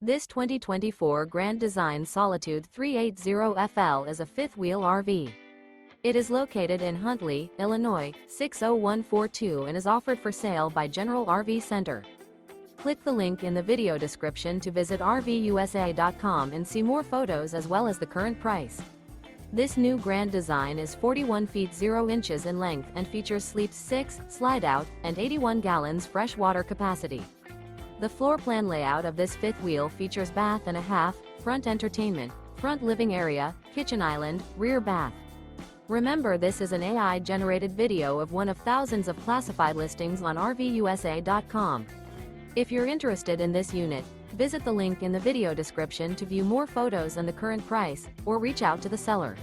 This 2024 Grand Design Solitude 380FL is a fifth-wheel RV. It is located in Huntley, Illinois, 60142 and is offered for sale by General RV Center. Click the link in the video description to visit RVUSA.com and see more photos as well as the current price. This new Grand Design is 41 feet 0 inches in length and features sleeps 6, slide-out, and 81 gallons fresh water capacity. The floor plan layout of this fifth wheel features bath and a half, front entertainment, front living area, kitchen island, rear bath. Remember, this is an AI-generated video of one of thousands of classified listings on RVUSA.com. If you're interested in this unit, visit the link in the video description to view more photos and the current price, or reach out to the seller.